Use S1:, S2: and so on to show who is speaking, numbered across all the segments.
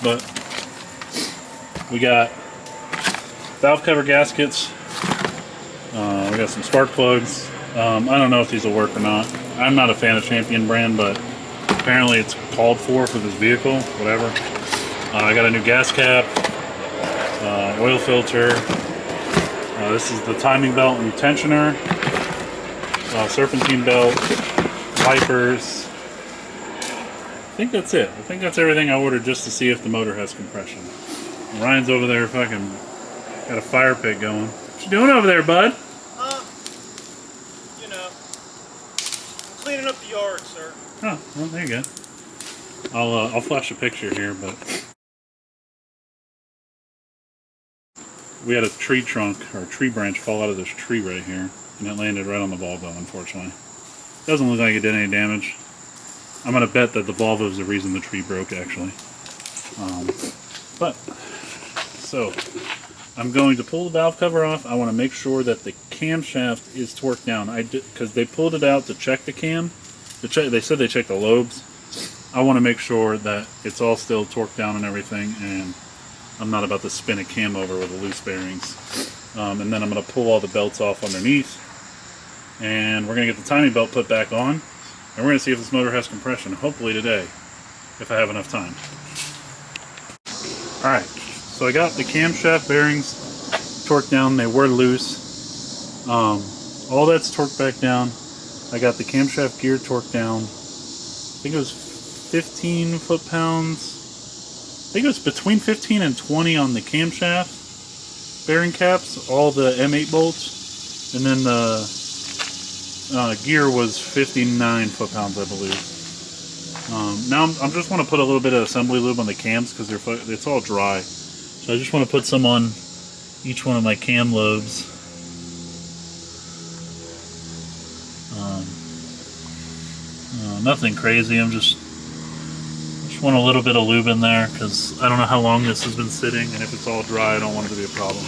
S1: but we got valve cover gaskets. We got some spark plugs. I don't know if these will work or not. I'm not a fan of Champion brand, but apparently it's called for this vehicle, whatever. I got a new gas cap, oil filter. This is the timing belt and tensioner, serpentine belt, wipers. I think that's it. I think that's everything I ordered just to see if the motor has compression. Ryan's over there fucking got a fire pit going. What you doing over there, bud?
S2: You know, I'm cleaning up the yard, sir.
S1: Oh, well, there you go. I'll flash a picture here, but we had a tree trunk or a tree branch fall out of this tree right here, and it landed right on the Volvo, unfortunately. Doesn't look like it did any damage. I'm gonna bet that the Volvo is the reason the tree broke, actually. So I'm going to pull the valve cover off. I want to make sure that the camshaft is torqued down. Because they pulled it out to check the cam. They said they checked the lobes. I want to make sure that it's all still torqued down and everything, and I'm not about to spin a cam over with the loose bearings. And then I'm going to pull all the belts off underneath, and we're going to get the timing belt put back on, and we're going to see if this motor has compression, hopefully today, if I have enough time. Alright, so I got the camshaft bearings torqued down. They were loose. All that's torqued back down. I got the camshaft gear torqued down. I think it was 15 foot-pounds. I think it was between 15 and 20 on the camshaft bearing caps, all the M8 bolts, and then the gear was 59 foot-pounds, I believe. Now I'm just want to put a little bit of assembly lube on the cams because it's all dry. So I just want to put some on each one of my cam lobes. Nothing crazy. I just want a little bit of lube in there because I don't know how long this has been sitting, and if it's all dry, I don't want it to be a problem.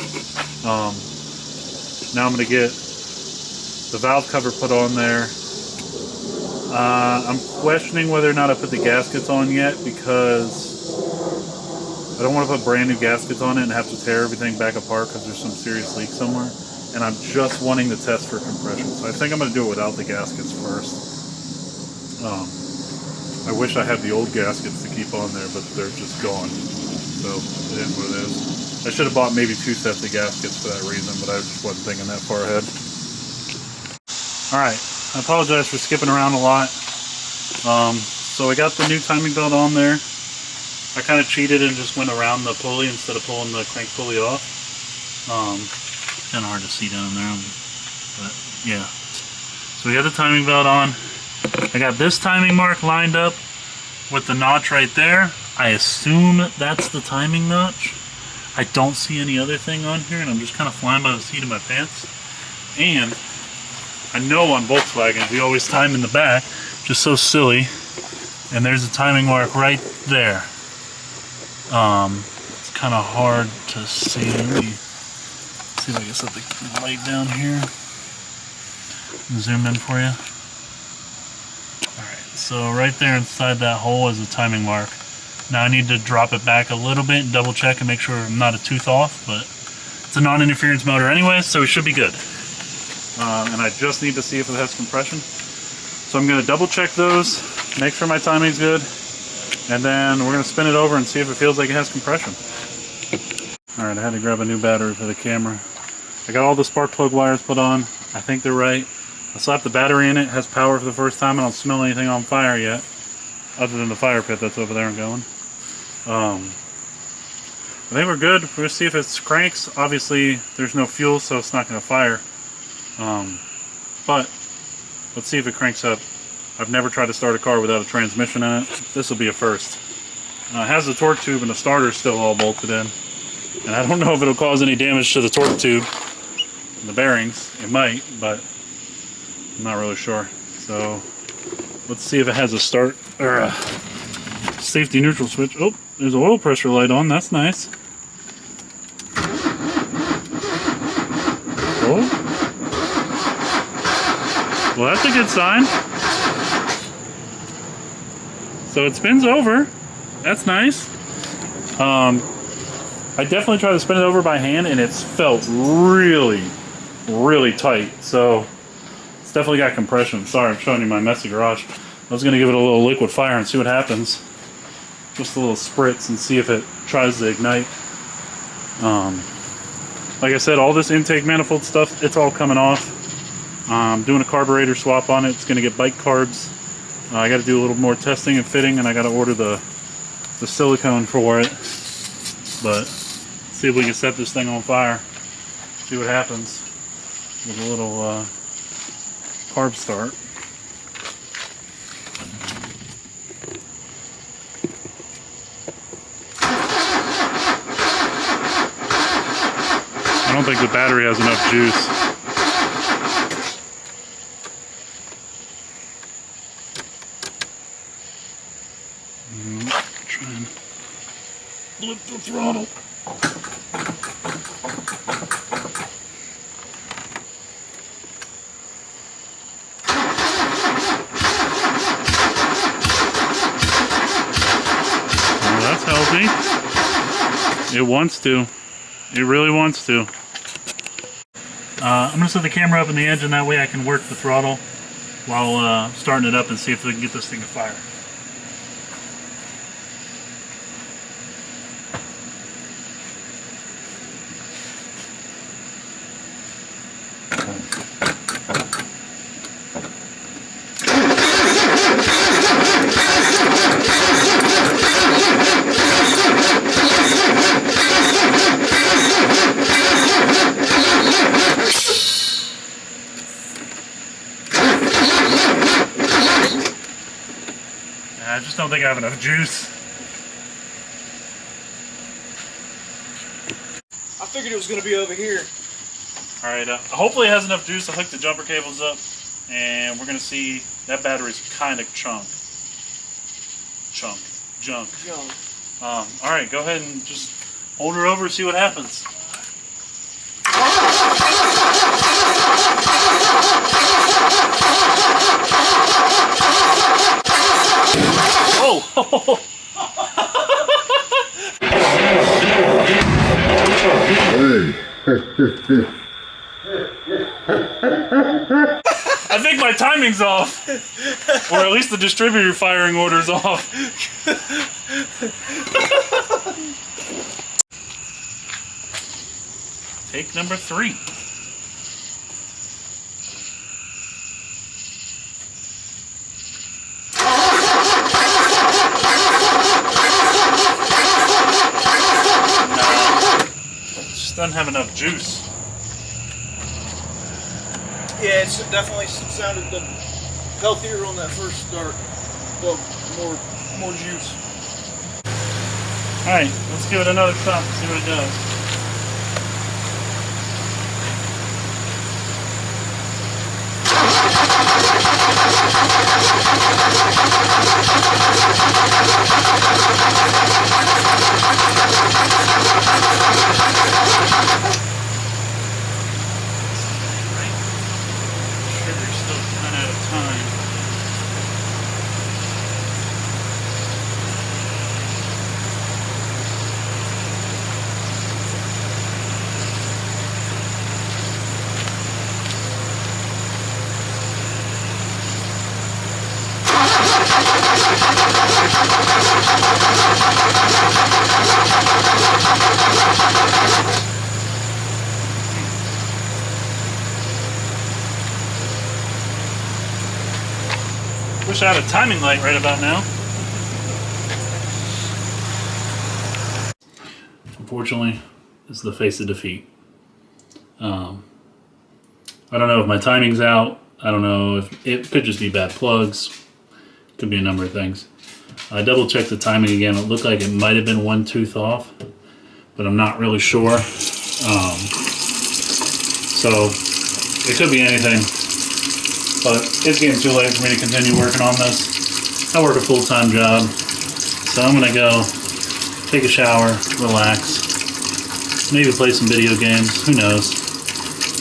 S1: Now I'm going to get the valve cover put on there. I'm questioning whether or not I put the gaskets on yet because I don't want to put brand new gaskets on it and have to tear everything back apart because there's some serious leak somewhere. And I'm just wanting to test for compression. So I think I'm going to do it without the gaskets first. I wish I had the old gaskets to keep on there, but they're just gone. So it is what it is. I should have bought maybe 2 sets of gaskets for that reason, but I just wasn't thinking that far ahead. Alright. I apologize for skipping around a lot. So I got the new timing belt on there. I kind of cheated and just went around the pulley instead of pulling the crank pulley off. Kind of hard to see down there, but yeah. So we got the timing belt on. I got this timing mark lined up with the notch right there. I assume that's the timing notch. I don't see any other thing on here, and I'm just kind of flying by the seat of my pants. And I know on Volkswagens we always time in the back, just so silly. And there's a timing mark right there. It's kind of hard to see. Let me see if I can set the light down here. Zoom in for you. Alright, so right there inside that hole is a timing mark. Now I need to drop it back a little bit and double check and make sure I'm not a tooth off, but it's a non-interference motor anyway, so it should be good. And I just need to see if it has compression. So I'm going to double check those, make sure my timing's good, and then we're going to spin it over and see if it feels like it has compression. Alright, I had to grab a new battery for the camera. I got all the spark plug wires put on. I think they're right. I slapped the battery in it, has power for the first time. I don't smell anything on fire yet, other than the fire pit that's over there and going. I think we're good. We're going to see if it cranks. Obviously, there's no fuel, so it's not going to fire. But let's see if it cranks up. I've never tried to start a car without a transmission in it. This will be a first. It has the torque tube and the starter still all bolted in. And I don't know if it'll cause any damage to the torque tube and the bearings. It might, but I'm not really sure. So let's see if it has a start or a safety neutral switch. Oh, there's an oil pressure light on. That's nice. Oh. Well, that's a good sign. So it spins over. That's nice. I definitely tried to spin it over by hand, and it's felt really, really tight. So it's definitely got compression. Sorry, I'm showing you my messy garage. I was going to give it a little liquid fire and see what happens. Just a little spritz and see if it tries to ignite. Like I said, all this intake manifold stuff, it's all coming off. Doing a carburetor swap on it. It's going to get bike carbs. I got to do a little more testing and fitting, and I got to order the silicone for it. But see if we can set this thing on fire. See what happens with a little carb start. I don't think the battery has enough juice. Try and lift the throttle. Well, that's healthy. It wants to. It really wants to. I'm going to set the camera up in the edge, and that way I can work the throttle while starting it up and see if we can get this thing to fire. I just don't think I have enough juice.
S2: I figured it was going to be over here.
S1: Alright, hopefully it has enough juice to hook the jumper cables up, and we're going to see that battery's kind of junk. Alright, go ahead and just hold her over and see what happens. Oh! I think my timing's off. Or at least the distributor firing order's off. Take number 3. Doesn't have enough juice.
S2: Yeah, it's definitely sounded healthier on that first start. Well, more juice.
S1: Alright, let's give it another thump and see what it does. Sugar's still kind of out of time. Wish I had a timing light right about now. Unfortunately, it's the face of defeat. I don't know if my timing's out. I don't know if it could just be bad plugs. Could be a number of things. I double checked the timing again. It looked like it might have been 1 tooth off, but I'm not really sure. So it could be anything, but it's getting too late for me to continue working on this. I work a full-time job, so I'm gonna go take a shower, relax, maybe play some video games. Who knows?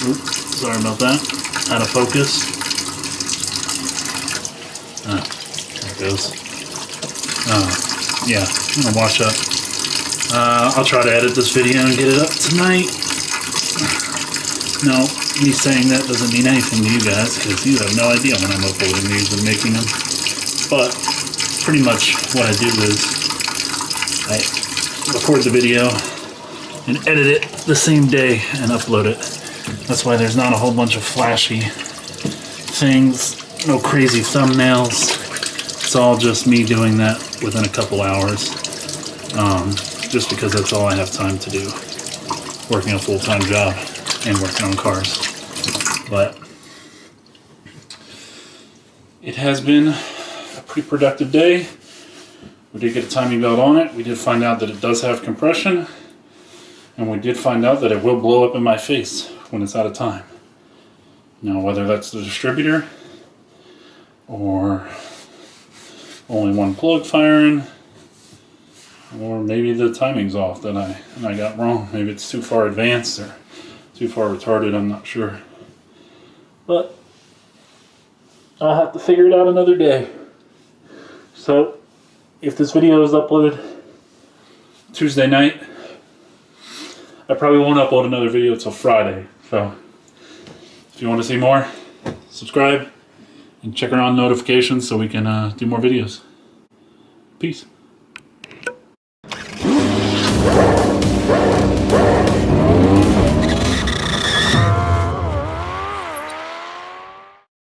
S1: Oops, sorry about that. Out of focus. There it goes. Yeah, I'm gonna wash up. I'll try to edit this video and get it up tonight. Now, me saying that doesn't mean anything to you guys, because you have no idea when I'm uploading these and making them. But pretty much what I do is I record the video and edit it the same day and upload it. That's why there's not a whole bunch of flashy things, no crazy thumbnails. It's all just me doing that within a couple hours, just because that's all I have time to do, working a full-time job and working on cars. But it has been a pretty productive day. We did get a timing belt on it. We did find out that it does have compression, and we did find out that it will blow up in my face when it's out of time. Now, whether that's the distributor or only one plug firing, or maybe the timing's off that I got wrong. Maybe it's too far advanced or too far retarded, I'm not sure. But I'll have to figure it out another day. So if this video is uploaded Tuesday night, I probably won't upload another video until Friday. So if you want to see more, subscribe and check around notifications so we can do more videos. Peace.